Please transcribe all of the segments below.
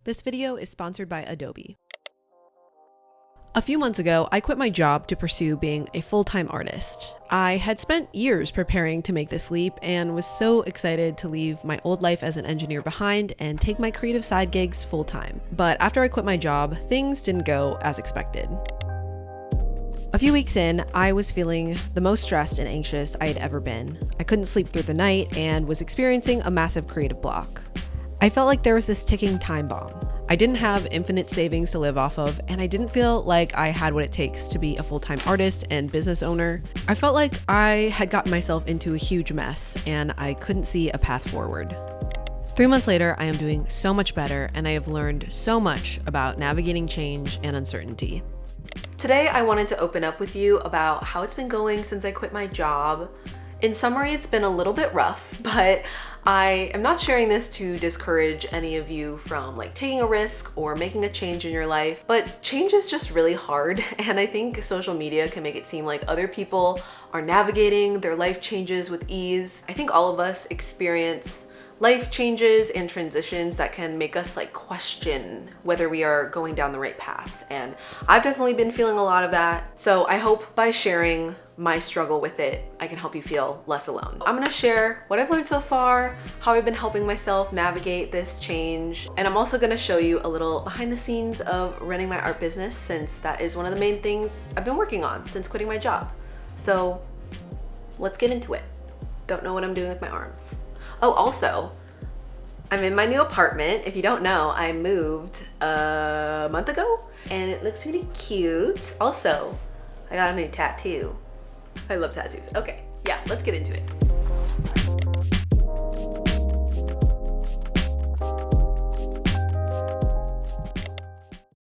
This video is sponsored by Adobe. A few months ago, I quit my job to pursue being a full-time artist. I had spent years preparing to make this leap and was so excited to leave my old life as an engineer behind and take my creative side gigs full-time. But after I quit my job, things didn't go as expected. A few weeks in, I was feeling the most stressed and anxious I had ever been. I couldn't sleep through the night and was experiencing a massive creative block. I felt like there was this ticking time bomb. I didn't have infinite savings to live off of, and I didn't feel like I had what it takes to be a full-time artist and business owner. I felt like I had gotten myself into a huge mess, and I couldn't see a path forward. 3 months later, I am doing so much better, and I have learned so much about navigating change and uncertainty. Today, I wanted to open up with you about how it's been going since I quit my job. In summary, it's been a little bit rough, but I am not sharing this to discourage any of you from taking a risk or making a change in your life, but change is just really hard, and I think social media can make it seem like other people are navigating their life changes with ease. I think all of us experience life changes and transitions that can make us question whether we are going down the right path, and I've definitely been feeling a lot of that. So I hope by sharing my struggle with it, I can help you feel less alone. I'm gonna share what I've learned so far, how I've been helping myself navigate this change, and I'm also gonna show you a little behind the scenes of running my art business, since that is one of the main things I've been working on since quitting my job. So let's get into it. Don't know what I'm doing with my arms. Oh, also, I'm in my new apartment. If you don't know, I moved a month ago and it looks really cute. Also, I got a new tattoo. I love tattoos. Okay, yeah, let's get into it.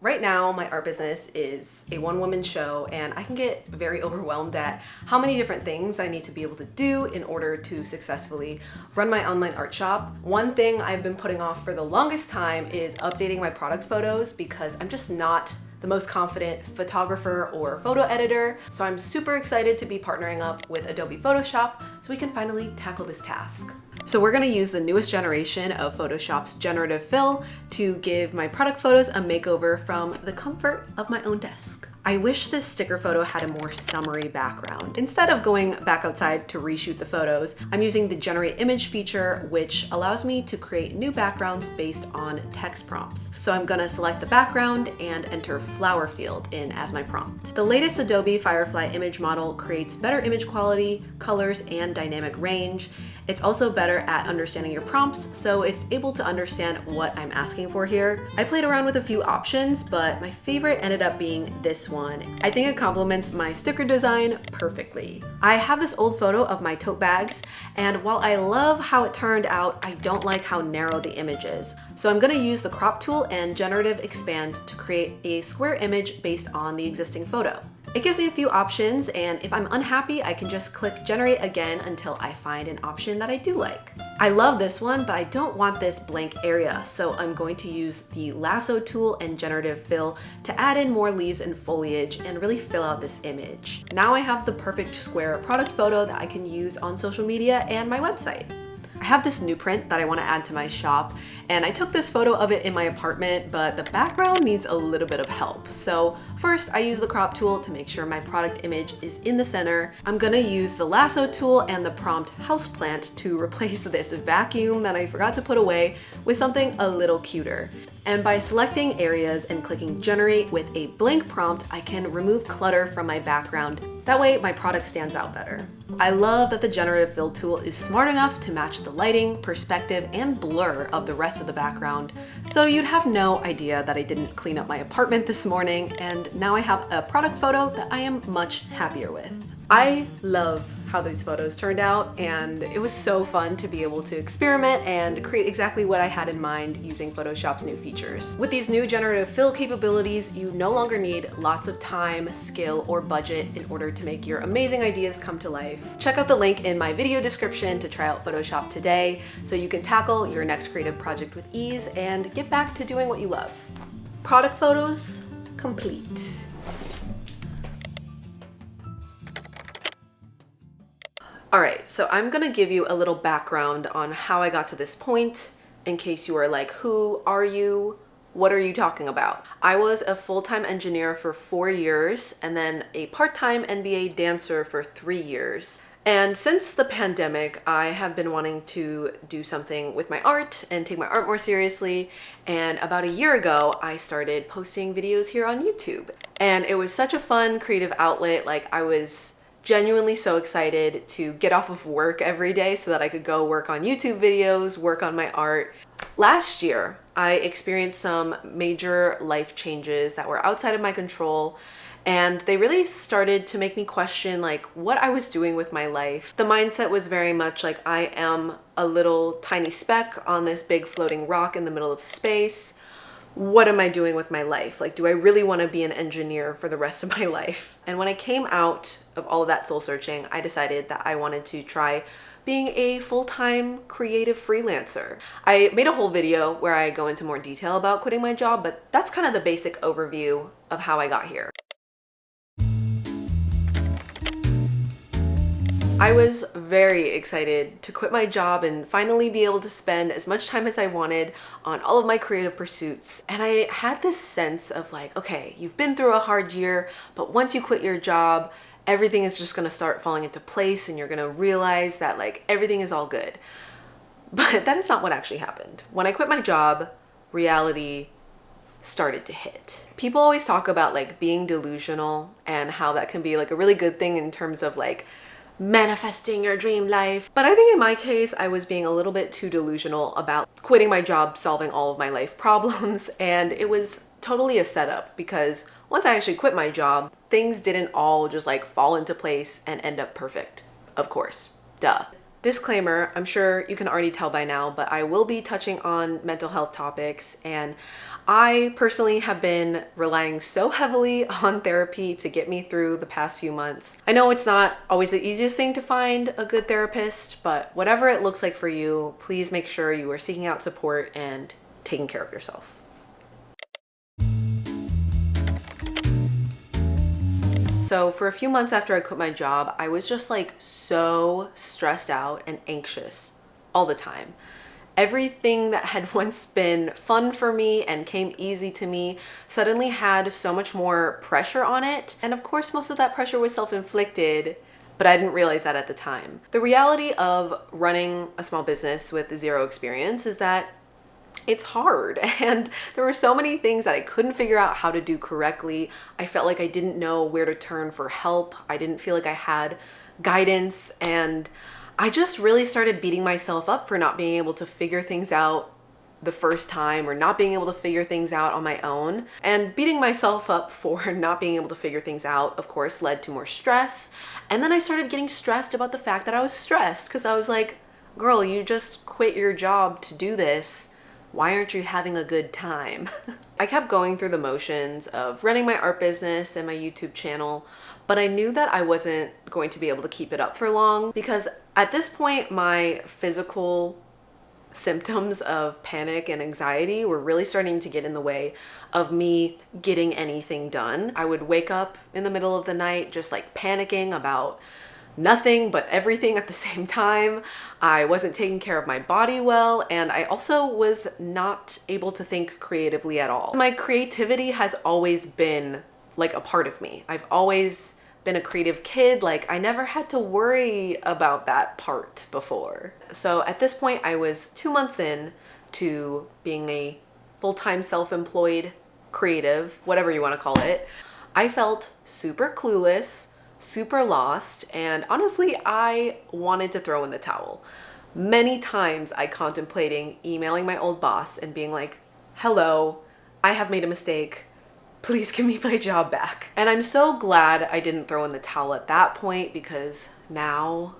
Right now, my art business is a one-woman show, and I can get very overwhelmed at how many different things I need to be able to do in order to successfully run my online art shop. One thing I've been putting off for the longest time is updating my product photos, because I'm just not the most confident photographer or photo editor. So I'm super excited to be partnering up with Adobe Photoshop so we can finally tackle this task. So we're gonna use the newest generation of Photoshop's generative fill to give my product photos a makeover from the comfort of my own desk. I wish this sticker photo had a more summery background. Instead of going back outside to reshoot the photos, I'm using the generate image feature, which allows me to create new backgrounds based on text prompts. So I'm gonna select the background and enter flower field in as my prompt. The latest Adobe Firefly image model creates better image quality, colors, and dynamic range. It's also better at understanding your prompts, so it's able to understand what I'm asking for here. I played around with a few options, but my favorite ended up being this one. I think it complements my sticker design perfectly. I have this old photo of my tote bags, and while I love how it turned out, I don't like how narrow the image is. So I'm gonna use the crop tool and generative expand to create a square image based on the existing photo. It gives me a few options, and if I'm unhappy, I can just click generate again until I find an option that I do like. I love this one, but I don't want this blank area, so I'm going to use the lasso tool and generative fill to add in more leaves and foliage and really fill out this image. Now I have the perfect square product photo that I can use on social media and my website. I have this new print that I want to add to my shop, and I took this photo of it in my apartment, but the background needs a little bit of help. So first, I use the crop tool to make sure my product image is in the center. I'm gonna use the lasso tool and the prompt houseplant to replace this vacuum that I forgot to put away with something a little cuter. And by selecting areas and clicking generate with a blank prompt, I can remove clutter from my background. That way my product stands out better. I love that the generative fill tool is smart enough to match the lighting, perspective, and blur of the rest of the background. So you'd have no idea that I didn't clean up my apartment this morning, and now I have a product photo that I am much happier with. I love how these photos turned out, and it was so fun to be able to experiment and create exactly what I had in mind using Photoshop's new features. With these new generative fill capabilities, you no longer need lots of time, skill, or budget in order to make your amazing ideas come to life. Check out the link in my video description to try out Photoshop today so you can tackle your next creative project with ease and get back to doing what you love. Product photos complete. All right, so I'm gonna give you a little background on how I got to this point in case you are like, who are you? What are you talking about? I was a full-time engineer for 4 years and then a part-time NBA dancer for 3 years. And since the pandemic, I have been wanting to do something with my art and take my art more seriously. And about a year ago, I started posting videos here on YouTube. And it was such a fun creative outlet. Like, I was genuinely so excited to get off of work every day so that I could go work on YouTube videos, work on my art. Last year, I experienced some major life changes that were outside of my control, and they really started to make me question like what I was doing with my life. The mindset was very much like I am a little tiny speck on this big floating rock in the middle of space. What am I doing with my life? Like, do I really want to be an engineer for the rest of my life? And when I came out of all of that soul searching, I decided that I wanted to try being a full-time creative freelancer. I made a whole video where I go into more detail about quitting my job, but that's kind of the basic overview of how I got here. I was very excited to quit my job and finally be able to spend as much time as I wanted on all of my creative pursuits. And I had this sense of like, okay, you've been through a hard year, but once you quit your job, everything is just gonna start falling into place and you're gonna realize that like everything is all good. But that is not what actually happened. When I quit my job, reality started to hit. People always talk about like being delusional and how that can be like a really good thing in terms of like manifesting your dream life. But I think in my case, I was being a little bit too delusional about quitting my job, solving all of my life problems. And it was totally a setup because once I actually quit my job, things didn't all just like fall into place and end up perfect. Of course, duh. Disclaimer, I'm sure you can already tell by now, but I will be touching on mental health topics, and I personally have been relying so heavily on therapy to get me through the past few months. I know it's not always the easiest thing to find a good therapist, but whatever it looks like for you, please make sure you are seeking out support and taking care of yourself. So for a few months after I quit my job, I was just like so stressed out and anxious all the time. Everything that had once been fun for me and came easy to me suddenly had so much more pressure on it. And of course, most of that pressure was self-inflicted, but I didn't realize that at the time. The reality of running a small business with zero experience is that it's hard, and there were so many things that I couldn't figure out how to do correctly. I felt like I didn't know where to turn for help. I didn't feel like I had guidance, and I just really started beating myself up for not being able to figure things out the first time or not being able to figure things out on my own. And beating myself up for not being able to figure things out, of course, led to more stress. And then I started getting stressed about the fact that I was stressed because I was like, girl, you just quit your job to do this. Why aren't you having a good time? I kept going through the motions of running my art business and my YouTube channel, but I knew that I wasn't going to be able to keep it up for long because at this point, my physical symptoms of panic and anxiety were really starting to get in the way of me getting anything done. I would wake up in the middle of the night just like panicking about nothing but everything at the same time. I wasn't taking care of my body well, and I also was not able to think creatively at all. My creativity has always been like a part of me. I've always been a creative kid. Like, I never had to worry about that part before. So at this point, I was 2 months in to being a full-time self-employed creative, whatever you want to call it. I felt super clueless, super lost, and honestly, I wanted to throw in the towel. Many times I contemplating emailing my old boss and being like, hello, I have made a mistake. Please give me my job back. And I'm so glad I didn't throw in the towel at that point because now,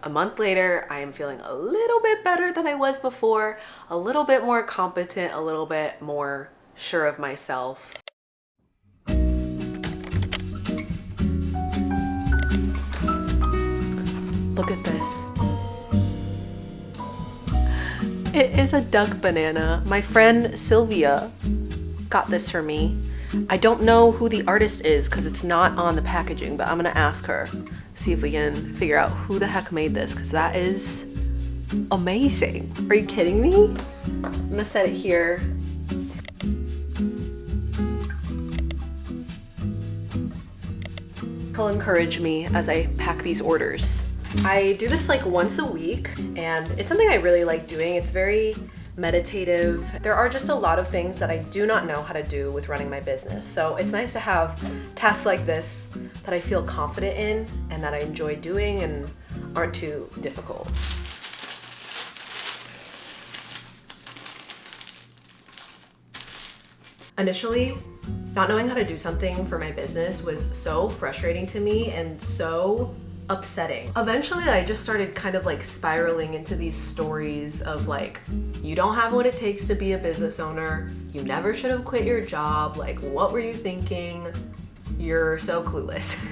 a month later, I am feeling a little bit better than I was before, a little bit more competent, a little bit more sure of myself. Look at this. It is a duck banana. My friend Sylvia got this for me. I don't know who the artist is because it's not on the packaging, but I'm gonna ask her, see if we can figure out who the heck made this, because that is amazing. Are you kidding me? I'm gonna set it here. He'll encourage me as I pack these orders. I do this like once a week, and it's something I really like doing. It's very meditative. There are just a lot of things that I do not know how to do with running my business. So it's nice to have tasks like this that I feel confident in and that I enjoy doing and aren't too difficult. Initially, not knowing how to do something for my business was so frustrating to me and so upsetting. Eventually, I just started kind of like spiraling into these stories of like, you don't have what it takes to be a business owner. You never should have quit your job. Like, what were you thinking? You're so clueless.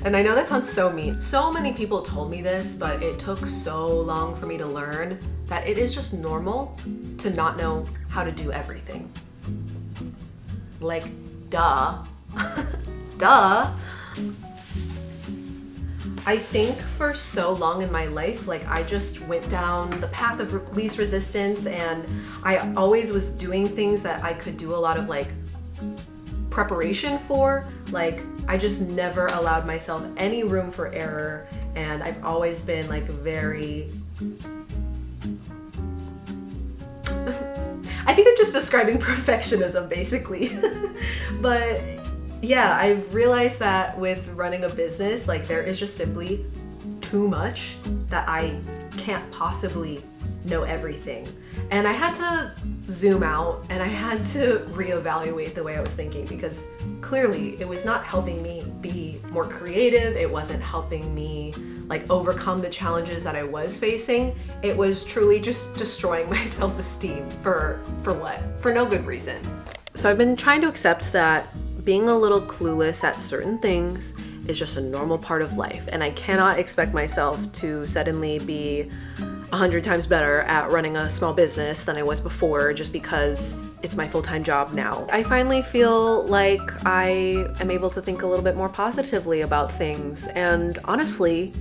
And I know that sounds so mean. So many people told me this, but it took so long for me to learn that it is just normal to not know how to do everything. Like, duh. Duh. I think for so long in my life, like I just went down the path of least resistance, and I always was doing things that I could do a lot of like preparation for. Like I just never allowed myself any room for error, and I've always been like very I think I'm just describing perfectionism basically. But yeah, I've realized that with running a business, like there is just simply too much that I can't possibly know everything. And I had to zoom out and I had to reevaluate the way I was thinking, because clearly it was not helping me be more creative. It wasn't helping me like overcome the challenges that I was facing. It was truly just destroying my self-esteem for what? For no good reason. So I've been trying to accept that being a little clueless at certain things is just a normal part of life, and I cannot expect myself to suddenly be 100 times better at running a small business than I was before just because it's my full-time job now. I finally feel like I am able to think a little bit more positively about things, and honestly,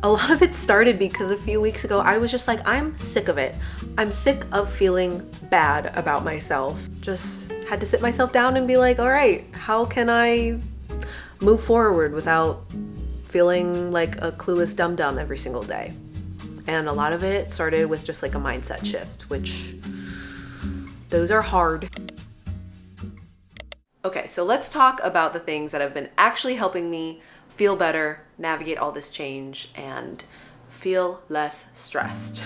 a lot of it started because a few weeks ago I was just like, I'm sick of it. I'm sick of feeling bad about myself. Just had to sit myself down and be like, all right, how can I move forward without feeling like a clueless dum-dum every single day? And a lot of it started with just like a mindset shift, which those are hard. Okay, so let's talk about the things that have been actually helping me feel better, navigate all this change, and feel less stressed.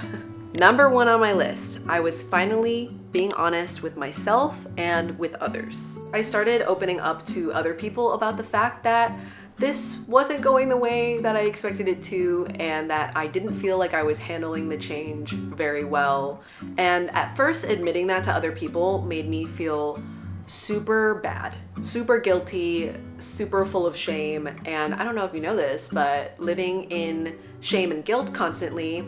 Number one on my list, I was finally being honest with myself and with others. I started opening up to other people about the fact that this wasn't going the way that I expected it to, and that I didn't feel like I was handling the change very well. And at first, admitting that to other people made me feel super bad, super guilty, super full of shame. And I don't know if you know this, but living in shame and guilt constantly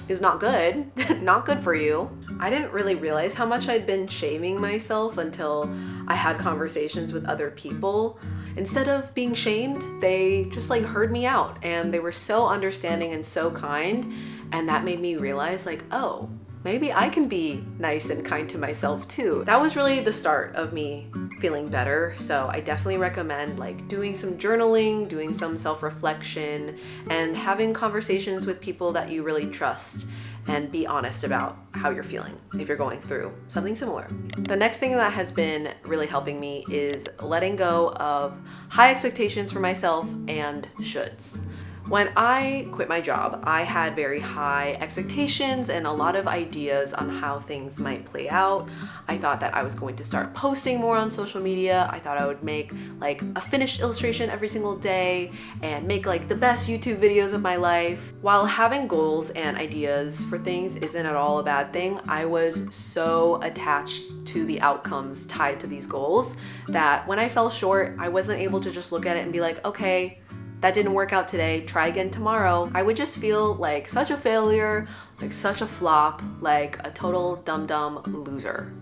is not good, not good for you. I didn't really realize how much I'd been shaming myself until I had conversations with other people. Instead of being shamed, they just like heard me out, and they were so understanding and so kind. And that made me realize like, oh, maybe I can be nice and kind to myself too. That was really the start of me feeling better. So I definitely recommend like doing some journaling, doing some self-reflection, and having conversations with people that you really trust, and be honest about how you're feeling if you're going through something similar. The next thing that has been really helping me is letting go of high expectations for myself and shoulds. When I quit my job, I had very high expectations and a lot of ideas on how things might play out. I thought that I was going to start posting more on social media. I thought I would make like a finished illustration every single day and make like the best YouTube videos of my life. While having goals and ideas for things isn't at all a bad thing, I was so attached to the outcomes tied to these goals that when I fell short, I wasn't able to just look at it and be like, okay, that didn't work out today, try again tomorrow. I would just feel like such a failure, like such a flop, like a total dum-dum loser.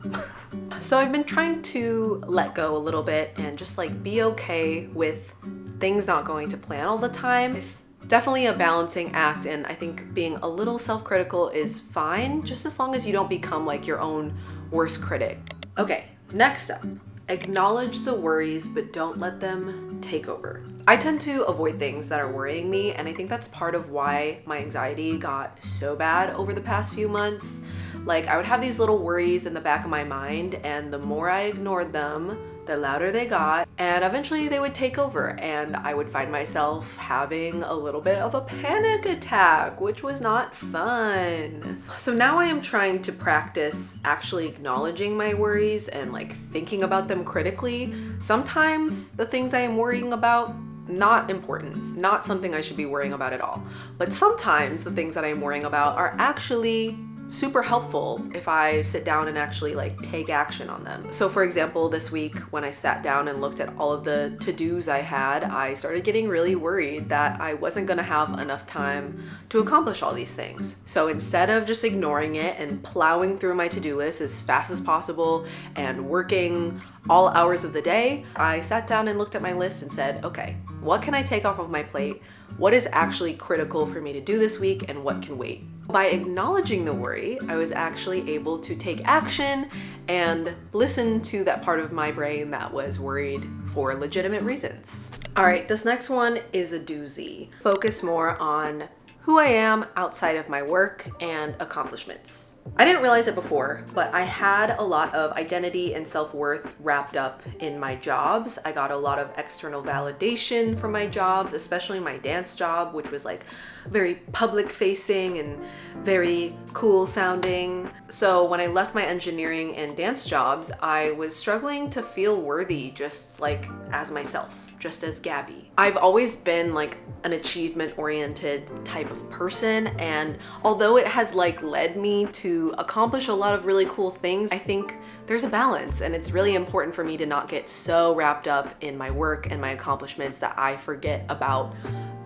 So I've been trying to let go a little bit and just like be okay with things not going to plan all the time. It's definitely a balancing act, and I think being a little self-critical is fine, just as long as you don't become like your own worst critic. Okay, next up. Acknowledge the worries, but don't let them take over. I tend to avoid things that are worrying me, and I think that's part of why my anxiety got so bad over the past few months. Like, I would have these little worries in the back of my mind, and the more I ignored them, the louder they got, and eventually they would take over, and I would find myself having a little bit of a panic attack, which was not fun. So now I am trying to practice actually acknowledging my worries and like thinking about them critically. Sometimes the things I am worrying about, not important, not something I should be worrying about at all. But sometimes the things that I'm worrying about are actually super helpful if I sit down and actually like take action on them. So for example, this week when I sat down and looked at all of the to-dos I had, I started getting really worried that I wasn't gonna have enough time to accomplish all these things. So instead of just ignoring it and plowing through my to-do list as fast as possible and working all hours of the day, I sat down and looked at my list and said, okay, what can I take off of my plate? What is actually critical for me to do this week and what can wait? By acknowledging the worry, I was actually able to take action and listen to that part of my brain that was worried for legitimate reasons. All right, this next one is a doozy. Focus more on who I am outside of my work and accomplishments. I didn't realize it before, but I had a lot of identity and self-worth wrapped up in my jobs. I got a lot of external validation from my jobs, especially my dance job, which was like very public facing and very cool sounding. So when I left my engineering and dance jobs, I was struggling to feel worthy just like as myself. Just as Gabby. I've always been like an achievement-oriented type of person, and although it has like led me to accomplish a lot of really cool things, I think there's a balance, and it's really important for me to not get so wrapped up in my work and my accomplishments that I forget about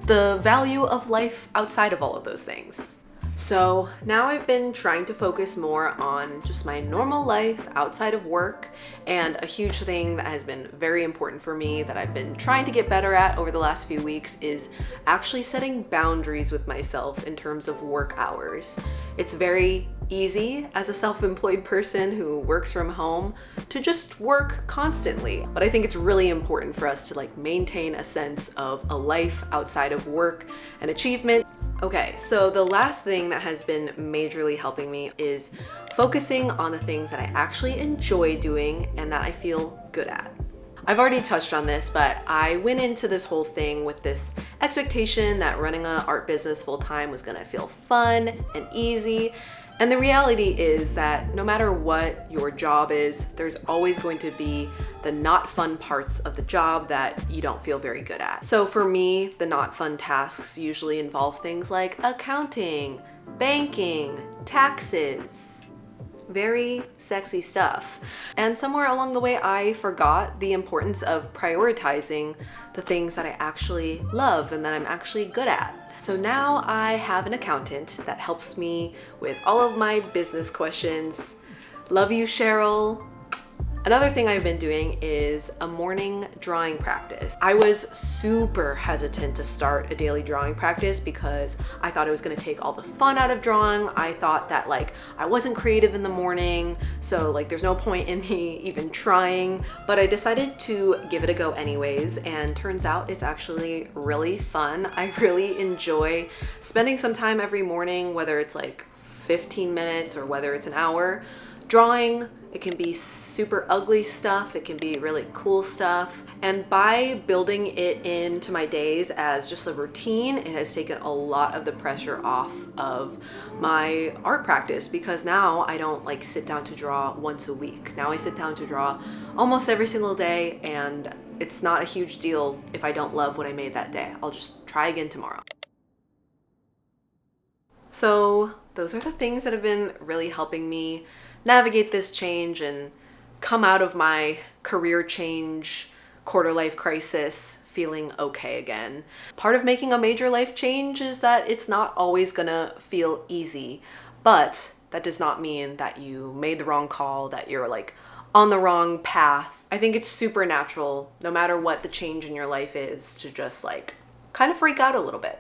the value of life outside of all of those things. So now I've been trying to focus more on just my normal life outside of work, and a huge thing that has been very important for me that I've been trying to get better at over the last few weeks is actually setting boundaries with myself in terms of work hours. It's very easy as a self-employed person who works from home to just work constantly. But I think it's really important for us to like maintain a sense of a life outside of work and achievement. Okay, so the last thing that has been majorly helping me is focusing on the things that I actually enjoy doing and that I feel good at. I've already touched on this, but I went into this whole thing with this expectation that running an art business full-time was gonna feel fun and easy. And the reality is that no matter what your job is, there's always going to be the not fun parts of the job that you don't feel very good at. So for me, the not fun tasks usually involve things like accounting, banking, taxes, very sexy stuff. And somewhere along the way, I forgot the importance of prioritizing the things that I actually love and that I'm actually good at. So now I have an accountant that helps me with all of my business questions. Love you, Cheryl. Another thing I've been doing is a morning drawing practice. I was super hesitant to start a daily drawing practice because I thought it was gonna take all the fun out of drawing. I thought that like I wasn't creative in the morning, so like there's no point in me even trying, but I decided to give it a go anyways, and turns out it's actually really fun. I really enjoy spending some time every morning, whether it's like 15 minutes or whether it's an hour, drawing. It can be super ugly stuff, it can be really cool stuff. And by building it into my days as just a routine, it has taken a lot of the pressure off of my art practice, because now I don't like sit down to draw once a week. Now I sit down to draw almost every single day, and it's not a huge deal if I don't love what I made that day. I'll just try again tomorrow. So those are the things that have been really helping me navigate this change and come out of my career change, quarter life crisis feeling okay again. Part of making a major life change is that it's not always gonna feel easy, but that does not mean that you made the wrong call, that you're like on the wrong path. I think it's super natural, no matter what the change in your life is, to just like kind of freak out a little bit.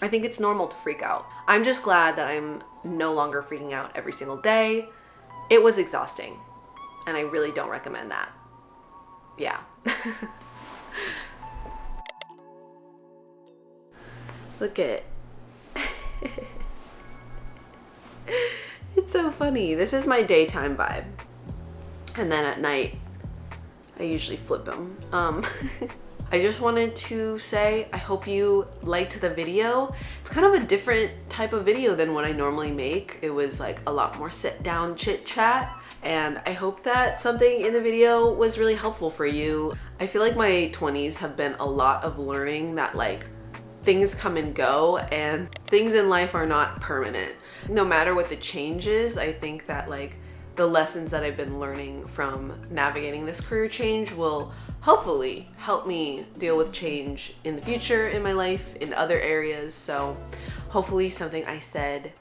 I think it's normal to freak out. I'm just glad that I'm no longer freaking out every single day. It was exhausting, and I really don't recommend that. yeah. Look at it's so funny. This is my daytime vibe. And then at night, I usually flip them. I just wanted to say, I hope you liked the video. It's kind of a different type of video than what I normally make. It was like a lot more sit down chit chat. And I hope that something in the video was really helpful for you. I feel like my 20s have been a lot of learning that like things come and go and things in life are not permanent. No matter what the change is, I think that like the lessons that I've been learning from navigating this career change will hopefully help me deal with change in the future in my life, in other areas. So hopefully something I said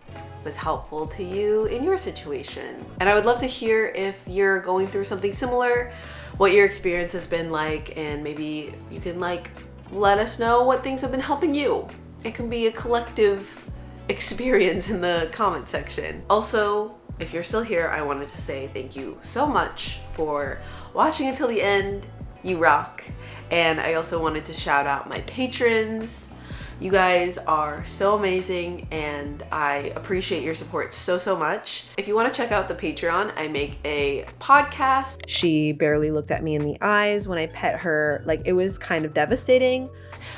was helpful to you in your situation. And I would love to hear if you're going through something similar, what your experience has been like, and maybe you can like let us know what things have been helping you. It can be a collective experience in the comment section. Also, if you're still here, I wanted to say thank you so much for watching until the end. You rock. And I also wanted to shout out my patrons. You guys are so amazing and I appreciate your support so much. If you want to check out the Patreon, I make a podcast. She barely looked at me in the eyes when I pet her. Like, it was kind of devastating.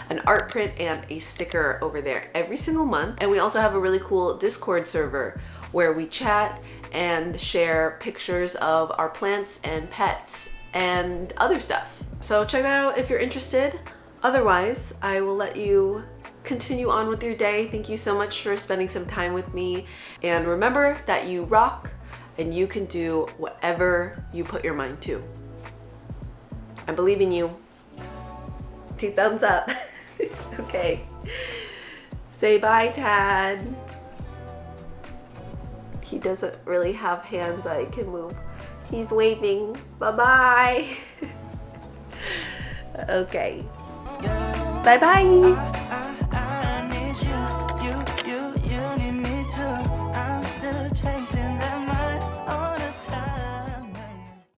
An art print and a sticker over there every single month. And we also have a really cool Discord server where we chat and share pictures of our plants and pets and other stuff. So check that out if you're interested. Otherwise, I will let you continue on with your day. Thank you so much for spending some time with me. And remember that you rock and you can do whatever you put your mind to. I believe in you. 2 thumbs up. Okay. Say bye, Tad. He doesn't really have hands that I can move. He's waving. Bye-bye. Okay. Bye-bye.